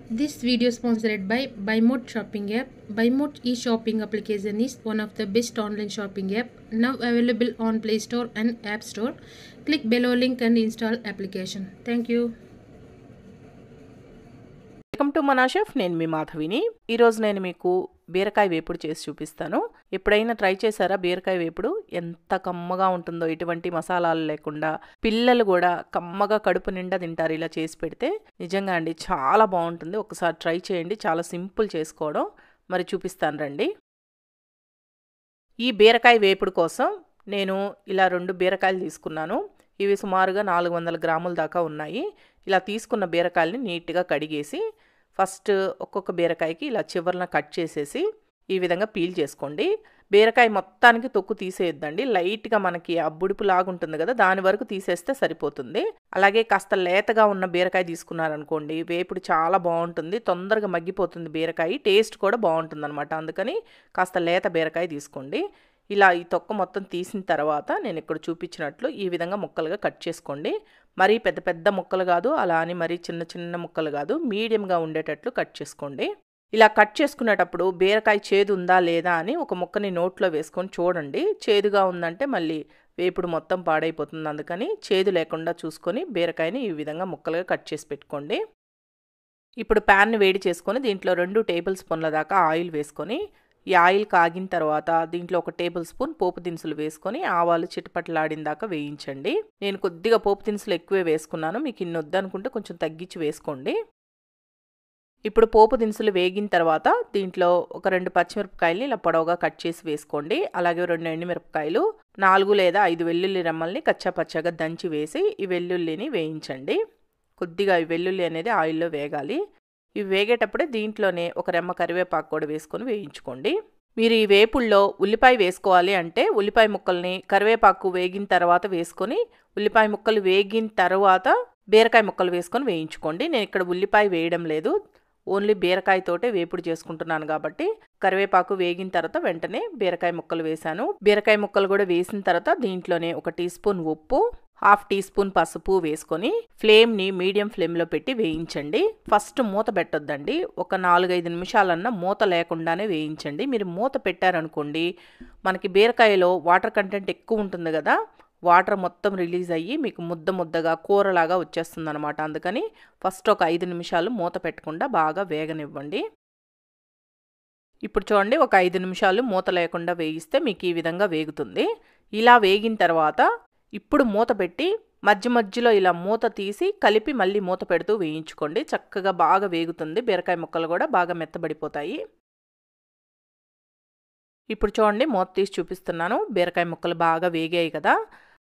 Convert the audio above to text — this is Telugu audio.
This video is sponsored by BuyMode shopping app. BuyMode e-shopping application is one of the best online shopping app now available on Play Store and App Store. Click below link and install application. Thank you. Welcome to మనా షెఫ్. నేను మీ మాధవిని. ఈరోజు నేను మీకు బీరకాయ వేపుడు చేసి చూపిస్తాను. ఎప్పుడైనా ట్రై చేశారా బీరకాయ వేపుడు? ఎంత కమ్మగా ఉంటుందో, ఎటువంటి మసాలాలు లేకుండా. పిల్లలు కూడా కమ్మగా కడుపు నిండా తింటారు ఇలా చేసి పెడితే. నిజంగా అండి చాలా బాగుంటుంది. ఒకసారి ట్రై చేయండి. చాలా సింపుల్ చేసుకోవడం. మరి చూపిస్తాను రండి. ఈ బీరకాయ వేపుడు కోసం నేను ఇలా 2 బీరకాయలు తీసుకున్నాను. ఇవి సుమారుగా 400 గ్రాముల దాకా ఉన్నాయి. ఇలా తీసుకున్న బీరకాయలని నీట్గా కడిగేసి ఫస్ట్ ఒక్కొక్క బీరకాయకి ఇలా చివర్న కట్ చేసేసి ఈ విధంగా పీల్ చేసుకోండి. బీరకాయ మొత్తానికి తొక్కు తీసేయొద్దండి. లైట్గా మనకి ఆ బుడుపు లాగా ఉంటుంది కదా, దాని వరకు తీసేస్తే సరిపోతుంది. అలాగే కాస్త లేతగా ఉన్న బీరకాయ తీసుకున్నారనుకోండి, వేపుడు చాలా బాగుంటుంది. తొందరగా మగ్గిపోతుంది బీరకాయ. టేస్ట్ కూడా బాగుంటుంది అనమాట. అందుకని కాస్త లేత బీరకాయ తీసుకోండి. ఇలా ఈ తొక్క మొత్తం తీసిన తర్వాత నేను ఇక్కడ చూపించినట్లు ఈ విధంగా ముక్కలుగా కట్ చేసుకోండి. మరీ పెద్ద పెద్ద ముక్కలు కాదు, అలా అని మరీ చిన్న చిన్న ముక్కలు కాదు, మీడియంగా ఉండేటట్లు కట్ చేసుకోండి. ఇలా కట్ చేసుకునేటప్పుడు బీరకాయ చేదు ఉందా లేదా అని ఒక ముక్కని నోట్లో వేసుకొని చూడండి. చేదుగా ఉందంటే మళ్ళీ వేపుడు మొత్తం పాడైపోతుంది. అందుకని చేదు లేకుండా చూసుకొని బీరకాయని ఈ విధంగా ముక్కలుగా కట్ చేసి పెట్టుకోండి. ఇప్పుడు ప్యాన్ని వేడి చేసుకొని దీంట్లో 2 టేబుల్ స్పూన్ల దాకా ఆయిల్ వేసుకొని, ఈ ఆయిల్ కాగిన తర్వాత దీంట్లో 1 టేబుల్ స్పూన్ పోపు దినుసులు వేసుకొని ఆవాలు చిటపటలాడిన దాకా వేయించండి. నేను కొద్దిగా పోపు దినుసులు ఎక్కువే వేసుకున్నాను. మీకు ఇన్ని వద్దనుకుంటే కొంచెం తగ్గించి వేసుకోండి. ఇప్పుడు పోపు దినుసులు వేగిన తర్వాత దీంట్లో ఒక 2 పచ్చిమిరపకాయలని ఇలా పొడవుగా కట్ చేసి వేసుకోండి. అలాగే 2 ఎండుమిరపకాయలు, 4 లేదా 5 వెల్లుల్లి రెమ్మల్ని కచ్చాపచ్చాగా దంచి వేసి ఈ వెల్లుల్లిని వేయించండి. కొద్దిగా ఈ వెల్లుల్లి అనేది ఆయిల్లో వేగాలి. ఇవి వేగేటప్పుడే దీంట్లోనే ఒక రెమ్మ కరివేపాకు కూడా వేసుకొని వేయించుకోండి. మీరు ఈ వేపుల్లో ఉల్లిపాయ వేసుకోవాలి అంటే ఉల్లిపాయ ముక్కల్ని కరివేపాకు వేగిన తర్వాత వేసుకొని, ఉల్లిపాయ ముక్కలు వేగిన తర్వాత బీరకాయ ముక్కలు వేసుకొని వేయించుకోండి. నేను ఇక్కడ ఉల్లిపాయ వేయడం లేదు, ఓన్లీ బీరకాయతోటే వేపుడు చేసుకుంటున్నాను కాబట్టి కరివేపాకు వేగిన తర్వాత వెంటనే బీరకాయ ముక్కలు వేశాను. బీరకాయ ముక్కలు కూడా వేసిన తర్వాత దీంట్లోనే 1 టీ స్పూన్ ఉప్పు, 1/2 టీ స్పూన్ పసుపు వేసుకొని ఫ్లేమ్ని మీడియం ఫ్లేమ్లో పెట్టి వేయించండి. ఫస్ట్ మూత పెట్టొద్దండి. ఒక 4-5 నిమిషాలన్నా మూత లేకుండానే వేయించండి. మీరు మూత పెట్టారనుకోండి, మనకి బీరకాయలో వాటర్ కంటెంట్ ఎక్కువ ఉంటుంది కదా, వాటర్ మొత్తం రిలీజ్ అయ్యి మీకు ముద్ద ముద్దగా కూరలాగా వచ్చేస్తుంది అనమాట. అందుకని ఫస్ట్ ఒక 5 నిమిషాలు మూత పెట్టకుండా బాగా వేగనివ్వండి. ఇప్పుడు చూడండి, ఒక 5 నిమిషాలు మూత లేకుండా వేయిస్తే మీకు ఈ విధంగా వేగుతుంది. ఇలా వేగిన తర్వాత ఇప్పుడు మూత పెట్టి మధ్య మధ్యలో ఇలా మూత తీసి కలిపి మళ్ళీ మూత పెడుతూ వేయించుకోండి. చక్కగా బాగా వేగుతుంది. బీరకాయ ముక్కలు కూడా బాగా మెత్తబడిపోతాయి. ఇప్పుడు చూడండి, మూత తీసి చూపిస్తున్నాను. బీరకాయ ముక్కలు బాగా వేగాయి కదా.